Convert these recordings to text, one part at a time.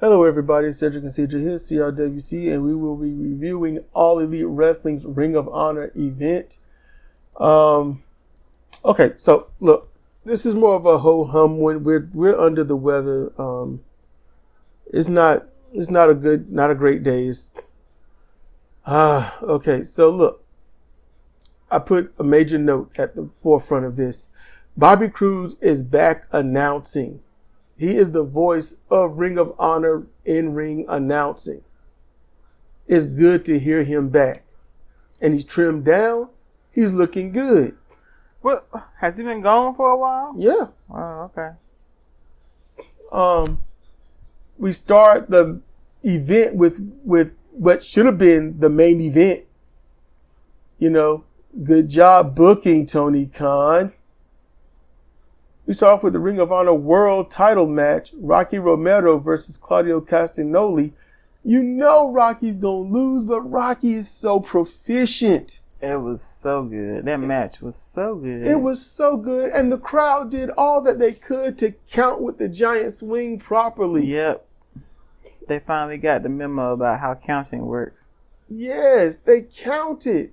Hello, everybody. It's Cedric and Cedric here, CRWC, and we will be reviewing All Elite Wrestling's Ring of Honor event. Okay, so look, this is more of a ho hum when we're under the weather. It's not a great day. Okay, so look, I put a major note at the forefront of this. Bobby Cruz is back announcing. He is the voice of Ring of Honor in-ring announcing. It's good to hear him back. And he's trimmed down. He's looking good. What, has he been gone for a while? Yeah. Oh, okay. We start the event with what should have been the main event. You know, good job booking, Tony Khan. We start off with the Ring of Honor World Title match, Rocky Romero versus Claudio Castagnoli. You know Rocky's going to lose, but Rocky is so proficient. It was so good. That match was so good. It was so good, and the crowd did all that they could to count with the giant swing properly. Yep. They finally got the memo about how counting works. Yes, they counted.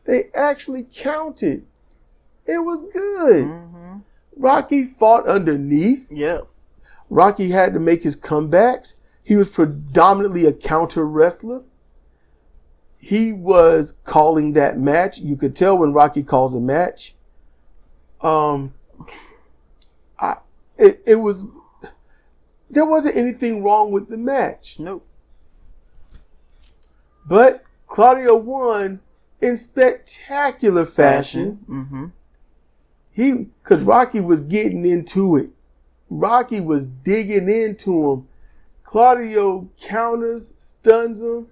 They actually counted. It was good. Mm-hmm. Rocky fought underneath. Yep. Rocky had to make his comebacks. He was predominantly a counter wrestler. He was calling that match. You could tell when Rocky calls a match. There wasn't anything wrong with the match. Nope. But Claudio won in spectacular fashion. Mm-hmm. Because Rocky was getting into it. Rocky was digging into him. Claudio counters, stuns him,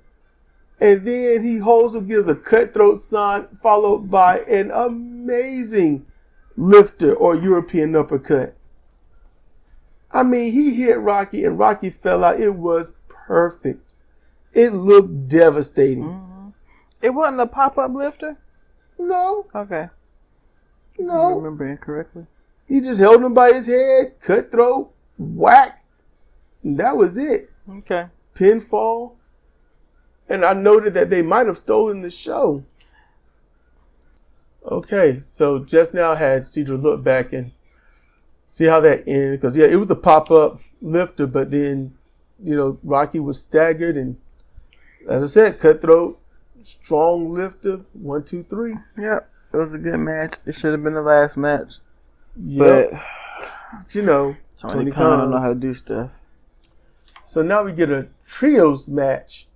and then he holds him, gives a cutthroat sign, followed by an amazing lifter or European uppercut. I mean, he hit Rocky and Rocky fell out. It was perfect. It looked devastating. Mm-hmm. It wasn't a pop-up lifter? No. Okay. No. I remember incorrectly. He just held him by his head, cutthroat, whack. And that was it. Okay. Pinfall. And I noted that they might have stolen the show. Okay, so just now had Cedra look back and see how that ended. Because, yeah, it was a pop-up lifter, but then, you know, Rocky was staggered. And as I said, cutthroat, strong lifter, 1, 2, 3. Yep. It was a good match. It should have been the last match. Yep. But, you know, Tony Khan don't know how to do stuff. So now we get a trios match.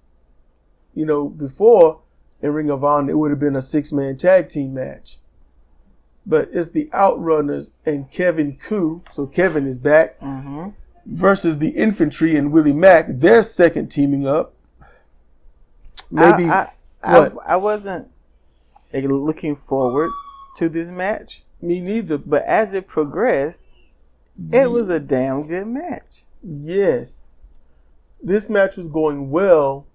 You know, before in Ring of Honor, it would have been a 6-man tag team match. But it's the Outrunners and Kevin Koo. So Kevin is back. Mm-hmm. Versus the Infantry and Willie Mack. Their second teaming up. Maybe. I wasn't looking forward to this match. Me neither. But as it progressed, it was a damn good match. Yes. This match was going well.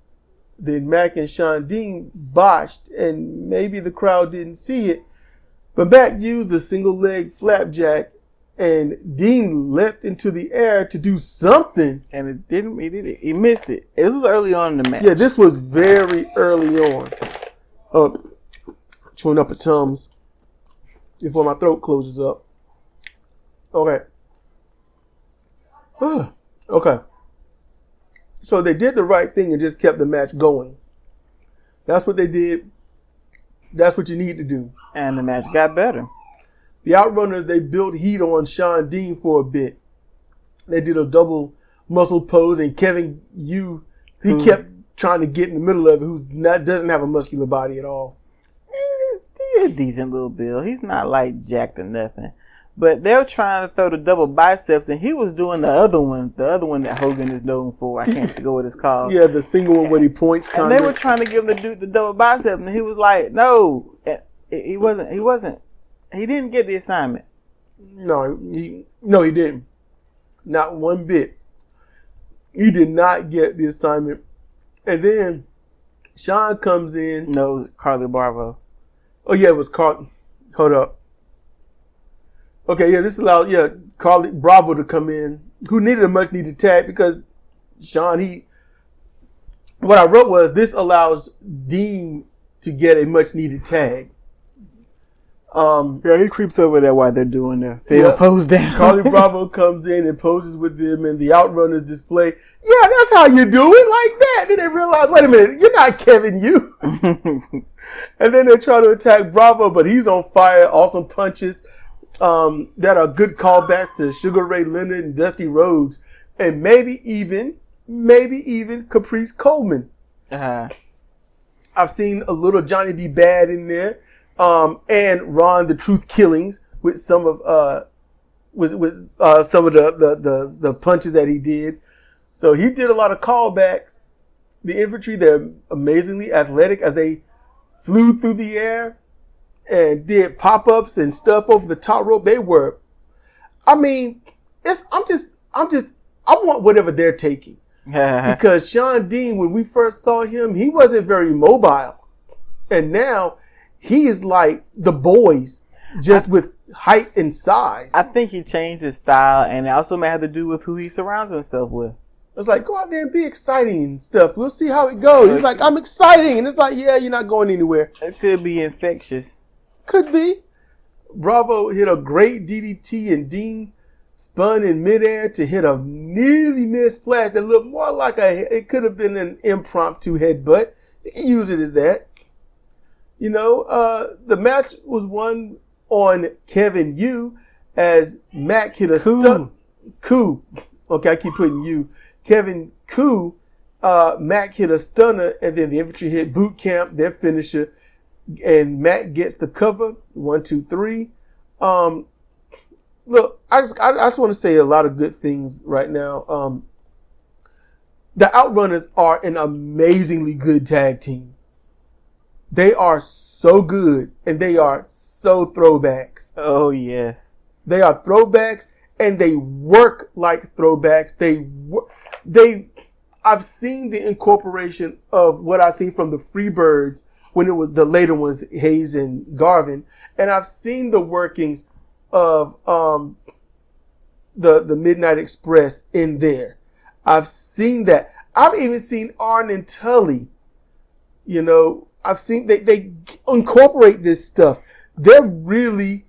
Then Mack and Sean Dean botched, and maybe the crowd didn't see it. But Mack used the single leg flapjack, and Dean leapt into the air to do something. And it didn't. He missed it. This was early on in the match. Yeah, this was very early on. Chewing up a Tums before my throat closes up. Okay. Okay. So they did the right thing and just kept the match going. That's what they did. That's what you need to do. And the match got better. The Outrunners, they built heat on Sean Dean for a bit. They did a double muscle pose, and Kevin he kept trying to get in the middle of it, doesn't have a muscular body at all. He's a decent little build. He's not like jacked or nothing. But they were trying to throw the double biceps, and he was doing the other one that Hogan is known for. I can't figure what it's called. Yeah, the single one where he points. And they were trying to give him the double biceps, and he was like, "No, he wasn't. He didn't get the assignment." No, he didn't. Not one bit. He did not get the assignment. And then Sean comes in. No, it was Carly Bravo. Oh yeah, it was Carly. Hold up. Okay, yeah, this allowed Carly Bravo to come in, who needed a much needed tag because Sean, what I wrote was, this allows Dean to get a much needed tag. He creeps over there while they're doing their failed pose down. Carly Bravo comes in and poses with them, and the Outrunners display, yeah, that's how you do it, like that. Then they realize, wait a minute, you're not Kevin Yu. And then they try to attack Bravo, but he's on fire. Awesome punches that are good callbacks to Sugar Ray Leonard and Dusty Rhodes, and maybe even Caprice Coleman. I've seen a little Johnny B. Bad in there. And Ron the Truth Killings with some of some of the punches that he did. So he did a lot of callbacks. The infantry, they're amazingly athletic as they flew through the air and did pop-ups and stuff over the top rope. They were, I mean, I want whatever they're taking. Because Sean Dean, when we first saw him, he wasn't very mobile. And now he is like the boys, just with height and size. I think he changed his style, and it also may have to do with who he surrounds himself with. It's like, go out there and be exciting and stuff. We'll see how it goes. He's like, I'm exciting. And it's like, yeah, you're not going anywhere. It could be infectious. Could be. Bravo hit a great DDT, and Dean spun in midair to hit a nearly missed splash that looked more like it could have been an impromptu headbutt. You can use it as that. You know, the match was won on Kevin Yu as Mac hit a stun. Koo. Okay, I keep putting you. Kevin Koo, Mac hit a stunner, and then the infantry hit Boot Camp, their finisher, and Mac gets the cover. 1, 2, 3. Look, I just want to say a lot of good things right now. The Outrunners are an amazingly good tag team. They are so good, and they are so throwbacks. Oh, yes. They are throwbacks, and they work like throwbacks. I've seen the incorporation of what I've seen from the Freebirds when it was the later ones, Hayes and Garvin, and I've seen the workings of the Midnight Express in there. I've seen that. I've even seen Arn and Tully. You know, I've seen they incorporate this stuff. They're really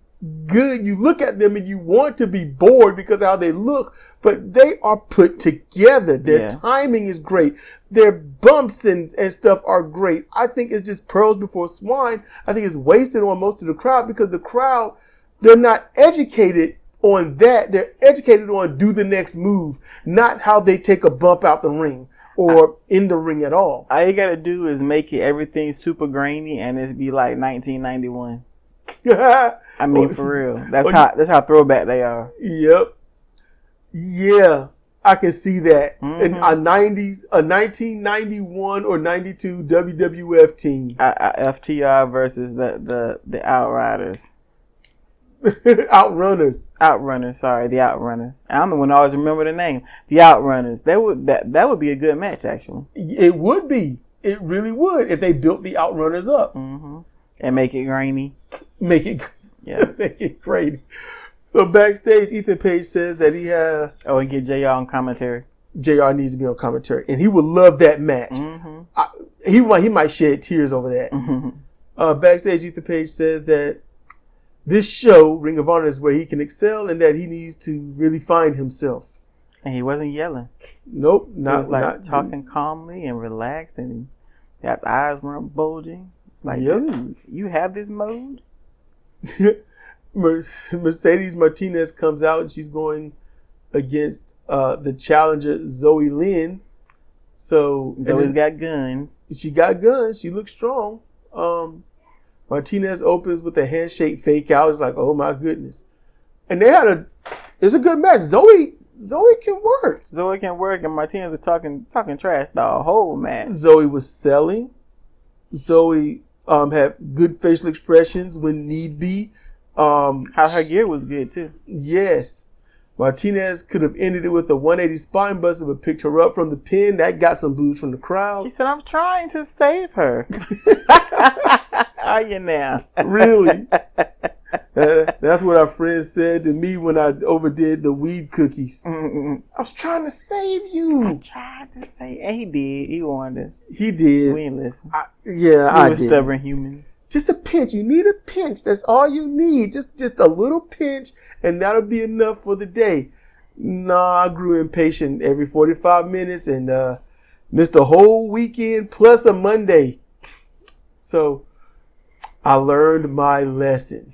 good. You look at them and you want to be bored because of how they look, but they are put together. Their timing is great. Their bumps and stuff are great. I think it's just pearls before swine. I think it's wasted on most of the crowd because the crowd, they're not educated on that. They're educated on do the next move, not how they take a bump out the ring or in the ring at all. All you got to do is make it everything super grainy and it'd be like 1991. I mean, for real. That's how throwback they are. Yep. Yeah, I can see that. In a 1991 or 92 WWF team. FTR versus the Outriders. Outrunners. Sorry, the Outrunners. I'm the one who always remember the name. The Outrunners. That would be a good match, actually. It would be. It really would if they built the Outrunners up. Mm-hmm. And make it grainy. Make it grainy. So backstage, Ethan Page says that he and get JR on commentary. JR needs to be on commentary, and he would love that match. Mm-hmm. He might shed tears over that. Mm-hmm. Backstage, Ethan Page says that this show, Ring of Honor, is where he can excel, and that he needs to really find himself. And he wasn't yelling. Nope, he was not talking calmly and relaxed, and his eyes weren't bulging. It's like, dude, you have this mode? Mercedes Martinez comes out and she's going against the challenger Zoe Lynn. So Zoe's got guns. She got guns. She looks strong. Martinez opens with a handshake fake out. It's like, oh my goodness. And it's a good match. Zoe can work. Zoe can work, and Martinez is talking trash the whole match. Zoe was selling. Zoe had good facial expressions when need be. How her gear was good too. Yes. Martinez could have ended it with a 180 spine buster, but picked her up from the pin. That got some boos from the crowd. She said, I'm trying to save her. Are you now? Really? That's what our friend said to me when I overdid the weed cookies. I was trying to save you. I'm trying Just say, and he did. He wanted. He did. We ain't listen. I We did. stubborn humans. Just a pinch. You need a pinch. That's all you need. Just a little pinch, and that'll be enough for the day. Nah, I grew impatient every 45 minutes and missed a whole weekend plus a Monday. So I learned my lesson.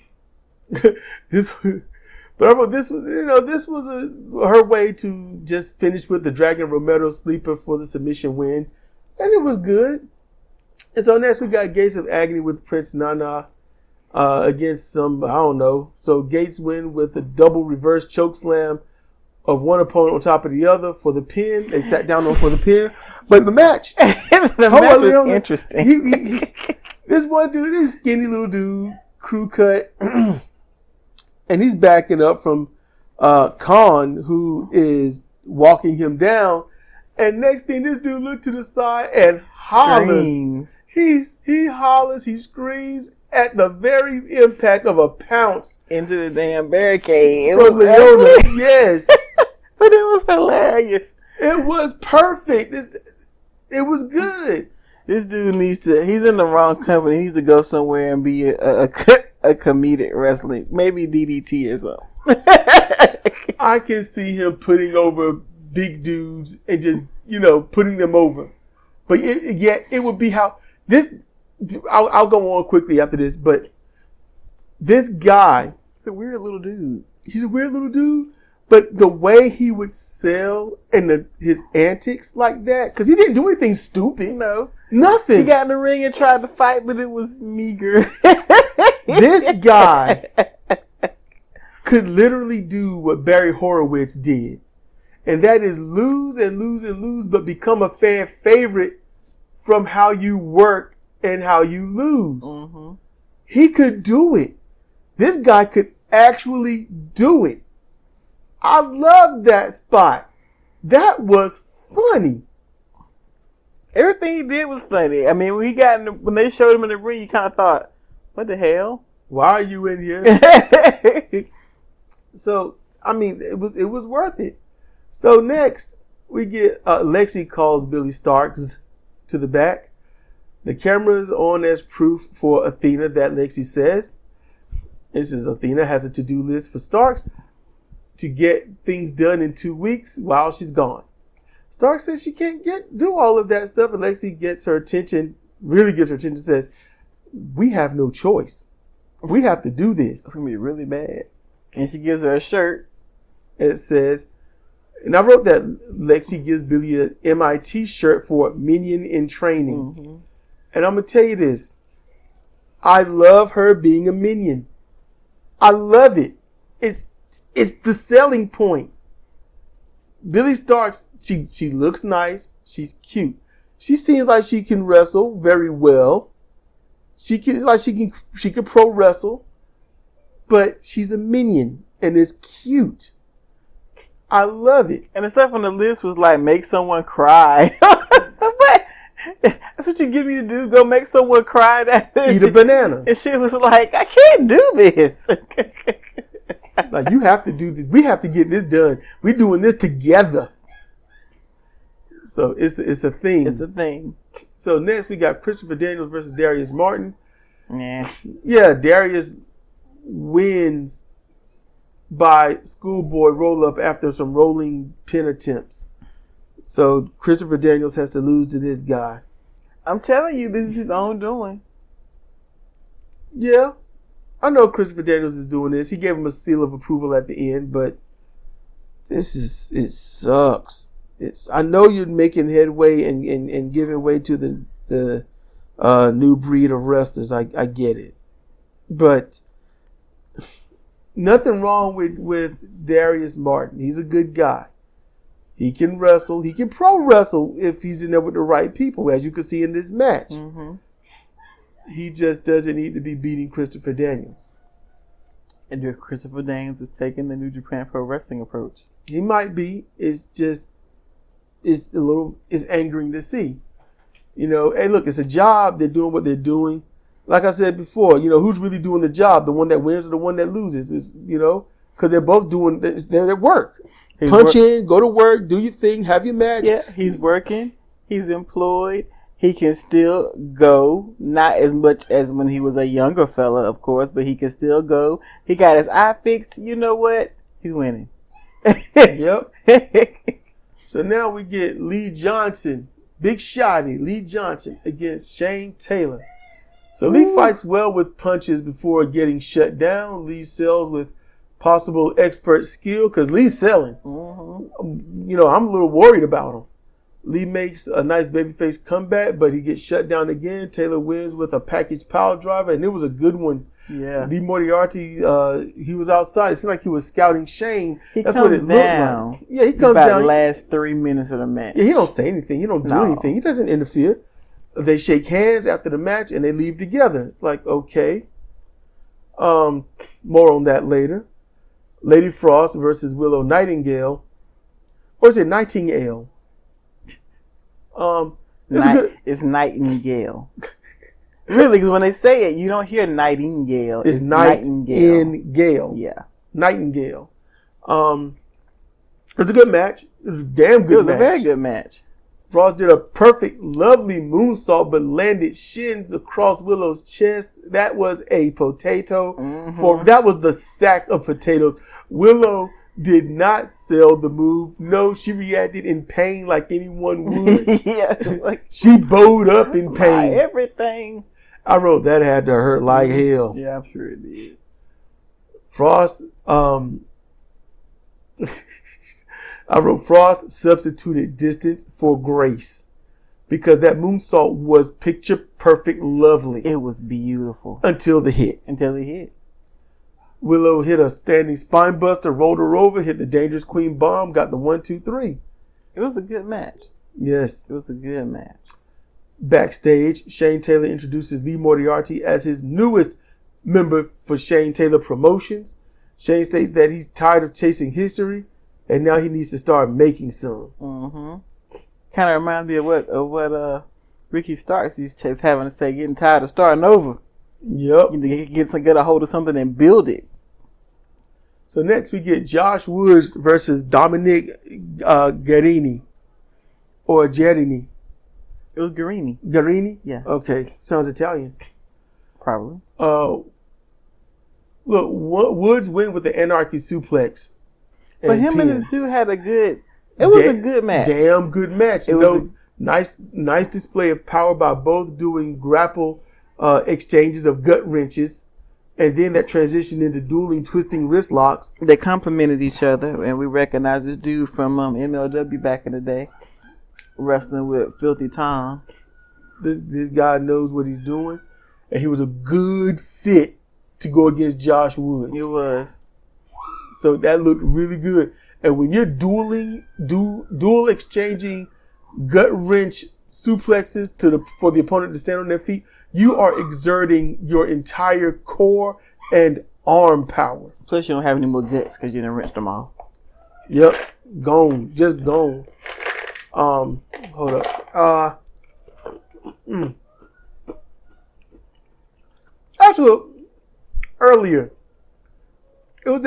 But I wrote this was her way to just finish with the Dragon Romero sleeper for the submission win. And it was good. And so next we got Gates of Agony with Prince Nana against some, I don't know. So Gates win with a double reverse choke slam of one opponent on top of the other for the pin. They sat down on for the pin. But the match. The match was interesting. This one dude, this skinny little dude, crew cut. And he's backing up from Khan, who is walking him down. And next thing, this dude looked to the side and hollers. Screams. He hollers, he screams at the very impact of a pounce Into the damn barricade. from Leona. Yes. But it was hilarious. It was perfect. It was good. This dude he's in the wrong company. He needs to go somewhere and be a comedic wrestler. Maybe DDT or something. I can see him putting over big dudes and just, putting them over. But it would be how this, I'll go on quickly after this, but this guy. He's a weird little dude. He's a weird little dude, but the way he would sell and his antics like that, because he didn't do anything stupid. No. Nothing. He got in the ring and tried to fight, but it was meager. This guy could literally do what Barry Horowitz did. And that is lose and lose and lose, but become a fan favorite from how you work and how you lose. Mm-hmm. He could do it. This guy could actually do it. I love that spot. That was funny. Everything he did was funny. I mean, when they showed him in the ring, you kind of thought, what the hell? Why are you in here? So, I mean, it was worth it. So next, we get Lexi calls Billy Starks to the back. The camera is on as proof for Athena that Lexi says. This is Athena has a to-do list for Starks to get things done in 2 weeks while she's gone. Starks says she can't do all of that stuff, and Lexi gets her attention, says, we have no choice. We have to do this. It's going to be really bad. And she gives her a shirt. It says, and I wrote that Lexi gives Billy an MIT shirt for Minion in Training. Mm-hmm. And I'm going to tell you this. I love her being a minion. I love it. It's the selling point. Billy Starks, she looks nice. She's cute. She seems like she can wrestle very well. She can pro wrestle, but she's a minion and it's cute. I love it. And the stuff on the list was like, make someone cry. That's what you give me to do. Go make someone cry. Eat a banana. And she was like, I can't do this. Like, you have to do this. We have to get this done. We're doing this together. So it's a thing. It's a thing. So next we got Christopher Daniels versus Darius Martin. Yeah, Darius wins by schoolboy roll up after some rolling pin attempts. So Christopher Daniels has to lose to this guy. I'm telling you, this is his own doing. Yeah. I know Christopher Daniels is doing this. He gave him a seal of approval at the end, but it sucks. I know you're making headway and giving way to the new breed of wrestlers. I get it. But nothing wrong with Darius Martin. He's a good guy. He can wrestle. He can pro wrestle if he's in there with the right people, as you can see in this match. Mm-hmm. He just doesn't need to be beating Christopher Daniels. And if Christopher Daniels is taking the New Japan Pro Wrestling approach, he might be. It's angering to see. Hey, look, it's a job. They're doing what they're doing. Like I said before, who's really doing the job? The one that wins or the one that loses? because they're both doing, they're at work. He's Punch in, go to work, do your thing, have your match. Yeah, he's working. He's employed. He can still go, not as much as when he was a younger fella, of course, but he can still go. He got his eye fixed. You know what? He's winning. Yep. So now we get Lee Johnson, Big Shotty, Lee Johnson against Shane Taylor. So Lee fights well with punches before getting shut down. Lee sells with possible expert skill because Lee's selling. You know, I'm a little worried about him. Lee makes a nice babyface comeback, but he gets shut down again. Taylor wins with a package power driver, and it was a good one. Yeah. Lee Moriarty, he was outside. It seemed like he was scouting Shane. That's what it looked like. Yeah, he comes about down. The last 3 minutes of the match. Yeah, he don't say anything. He don't do anything. He doesn't interfere. They shake hands after the match, and they leave together. It's like, okay. More on that later. Lady Frost versus Willow Nightingale. Or is it Nightingale? It's Nightingale. Really, because when they say it, you don't hear Nightingale. It's Nightingale. Yeah. Nightingale. It was a good match. It was a damn good match. It was a very good match. Frost did a perfect, lovely moonsault, but landed shins across Willow's chest. That was a potato. That was the sack of potatoes. Willow did not sell the move. No, she reacted in pain like anyone would. Yeah, like she bowed up in pain. Everything. I wrote that had to hurt like hell. Yeah, I'm sure it did. Frost, I wrote Frost substituted distance for grace because that moonsault was picture perfect, lovely. It was beautiful until the hit. Willow hit a standing spine buster, rolled her over, hit the dangerous queen bomb, got the 1, 2, 3. It was a good match. Yes. It was a good match. Backstage, Shane Taylor introduces Lee Moriarty as his newest member for Shane Taylor Promotions. Shane states that he's tired of chasing history and now he needs to start making some. Kind of reminds me of what Ricky Starks used to having to say, getting tired of starting over. Yep. You need to get a hold of something and build it. So next we get Josh Woods versus Dominic Garini. Or Gerini. It was Garini. Garini? Yeah. Okay. Sounds Italian. Probably. Look, Woods win with the Anarchy Suplex. But him and this dude had a good match. Damn good match. Nice display of power by both doing grapple exchanges of gut wrenches. And then that transitioned into dueling, twisting wrist locks. They complemented each other, and we recognize this dude from MLW back in the day, wrestling with Filthy Tom. This guy knows what he's doing, and he was a good fit to go against Josh Woods. He was. So that looked really good. And when you're dual exchanging gut wrench suplexes for the opponent to stand on their feet, you are exerting your entire core and arm power. Plus, you don't have any more guts because you didn't wrench them all. Yep. Gone. Just gone. Hold up. Actually, earlier, it was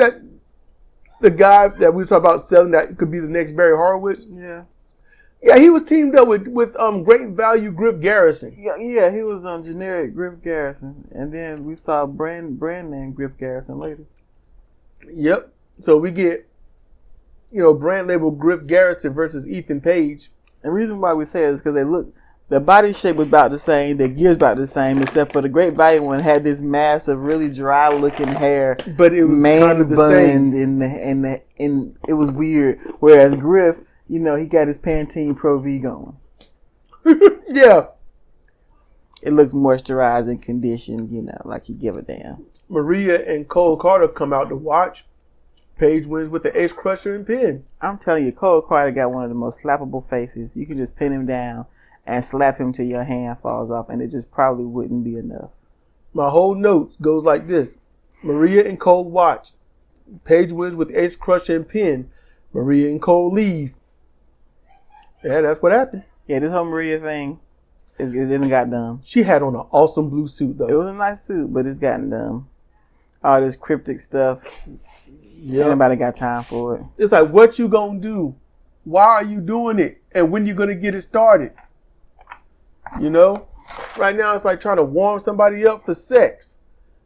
the guy that we were talking about selling that could be the next Barry Horowitz. Yeah. Yeah, he was teamed up with Great Value Griff Garrison. Yeah, he was on generic Griff Garrison, and then we saw brand name Griff Garrison later. Yep. So we get, brand label Griff Garrison versus Ethan Page. The reason why we say it is because the body shape was about the same, the gears about the same, except for the Great Value one had this mass of really dry looking hair, but it was kind of the same. And it was weird. Whereas Griff, he got his Pantene Pro V going. Yeah. It looks moisturized and conditioned, like he give a damn. Maria and Cole Carter come out to watch. Page wins with the ace crusher and pin. I'm telling you, Cole Carter got one of the most slappable faces. You can just pin him down and slap him till your hand falls off, and it just probably wouldn't be enough. My whole note goes like this. Maria and Cole watch. Page wins with ace crusher and pin. Maria and Cole leave. Yeah, that's what happened. Yeah, this whole Maria thing, it didn't got dumb. She had on an awesome blue suit, though. It was a nice suit, but it's gotten dumb. All this cryptic stuff. Yep. Anybody got time for it? It's like, what you gonna do? Why are you doing it? And when you gonna get it started? You know? Right now, it's like trying to warm somebody up for sex.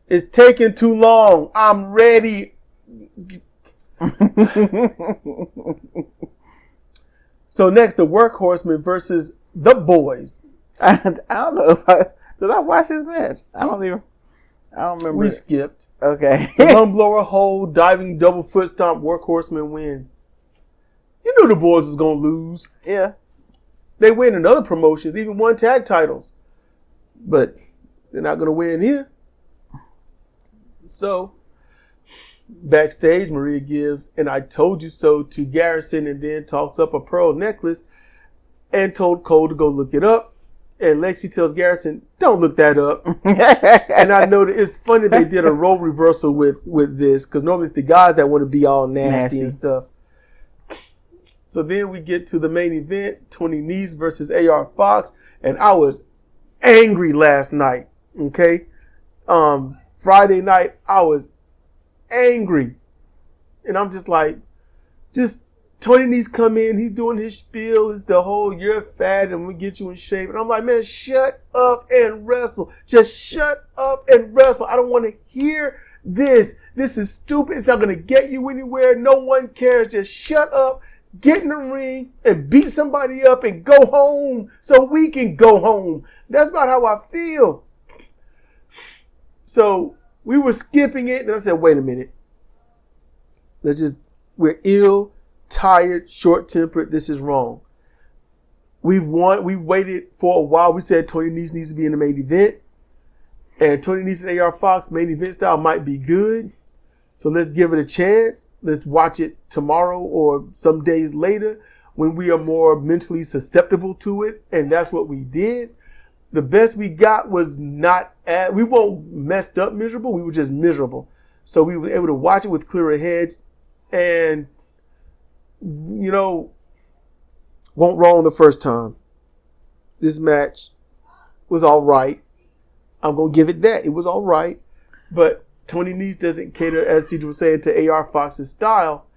It's taking too long. I'm ready. So next, the Workhorsemen versus the Boys. I don't know if did I watch this match? I don't remember. We skipped. Okay. The lung blower, hold, diving, double foot stomp, Workhorsemen win. You knew the Boys was gonna lose. Yeah. They win in other promotions, even won tag titles. But they're not gonna win here. So, backstage, Maria gives "and I told you so" to Garrison and then talks up a pearl necklace and told Cole to go look it up. And Lexi tells Garrison, "Don't look that up." And I know that it's funny they did a role reversal with this, because normally it's the guys that want to be all nasty and stuff. So then we get to the main event, Tony Nese versus AR Fox. And I was angry last night, okay? Friday night, I was angry. And I'm just like, Tony Nese come in, he's doing his spiel, it's the whole "you're fat and we get you in shape." And I'm like, man, shut up and wrestle. Just shut up and wrestle. I don't want to hear this. This is stupid. It's not going to get you anywhere. No one cares. Just shut up, get in the ring and beat somebody up and go home so we can go home. That's about how I feel. So we were skipping it. Then I said, wait a minute. We're ill, tired, short-tempered. This is wrong. We've waited for a while. We said Tony Nese needs to be in the main event. And Tony Nese and AR Fox main event style might be good. So let's give it a chance. Let's watch it tomorrow or some days later when we are more mentally susceptible to it. And that's what we did. The best we got was we weren't messed up miserable. We were just miserable. So we were able to watch it with clearer heads. And, you know, went wrong the first time. This match was all right. I'm going to give it that. It was all right. But Tony Nese doesn't cater, as CJ was saying, to AR Fox's style.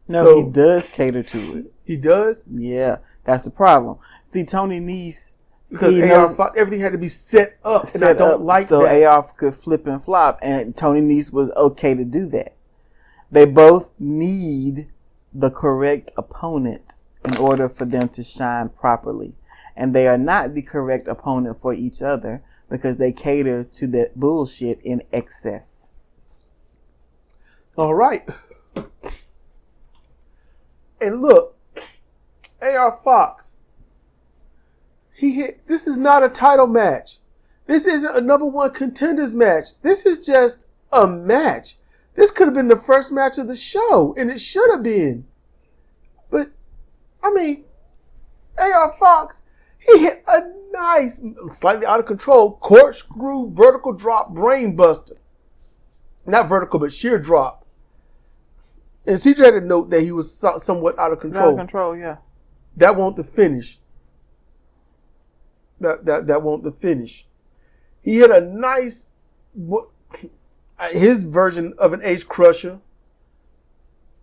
No, so, he does cater to it. He does? Yeah, that's the problem. See, Tony Nese, because AR Fox, everything had to be set up, and I don't like so that. So AR could flip and flop, and Tony Nese was okay to do that. They both need the correct opponent in order for them to shine properly. And they are not the correct opponent for each other because they cater to that bullshit in excess. All right. And look, AR Fox, this is not a title match. This isn't a number one contenders match. This is just a match. This could have been the first match of the show, and it should have been. But, I mean, AR Fox, he hit a nice, slightly out of control, corkscrew vertical drop brain buster. Not vertical, but sheer drop. And CJ had a note that he was somewhat out of control. Out of control, yeah. That won't the finish. That won't the finish. He hit a nice, his version of an ace crusher.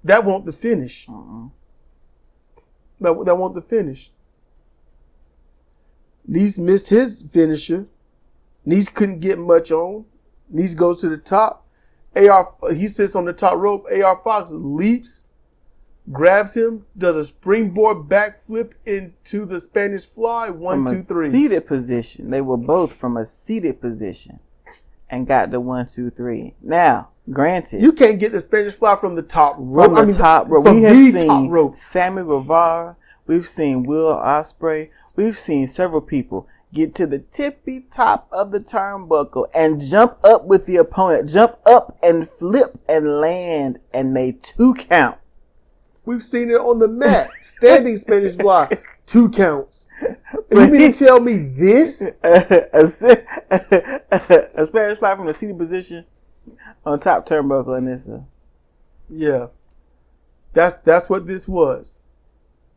That won't the finish. That won't the finish. Nese missed his finisher. Nese couldn't get much on. Nese goes to the top. He sits on the top rope. AR Fox leaps, grabs him, does a springboard backflip into the Spanish fly. 1, 2, 3. From a seated position. They were both from a seated position and got the 1, 2, 3. Now, granted, you can't get the Spanish fly from the top rope. From the top rope. We have seen Sammy Guevara. We've seen Will Ospreay. We've seen several people get to the tippy top of the turnbuckle and jump up with the opponent. Jump up and flip and land, and they 2 count. We've seen it on the mat. Standing Spanish fly. 2 counts. You mean to tell me this? A Spanish fly from a seated position on top turnbuckle, and this. Yeah. That's what this was.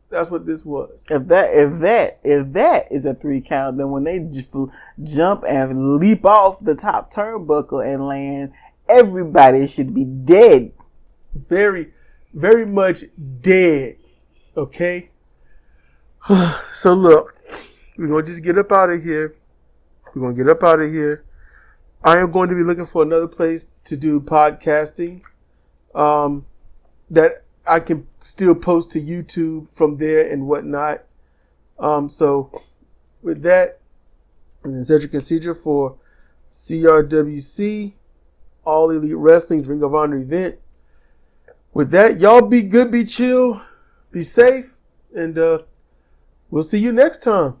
That's what this was. If that is a 3 count, then when they jump and leap off the top turnbuckle and land, everybody should be dead. very, very much dead. Okay. So look, we're going to just get up out of here. We're going to get up out of here. I am going to be looking for another place to do podcasting that I can still post to YouTube from there and whatnot. So with that, and Cedric and Cedra for CRWC, All Elite Wrestling's Ring of Honor event. With that, y'all be good, be chill, be safe, and we'll see you next time.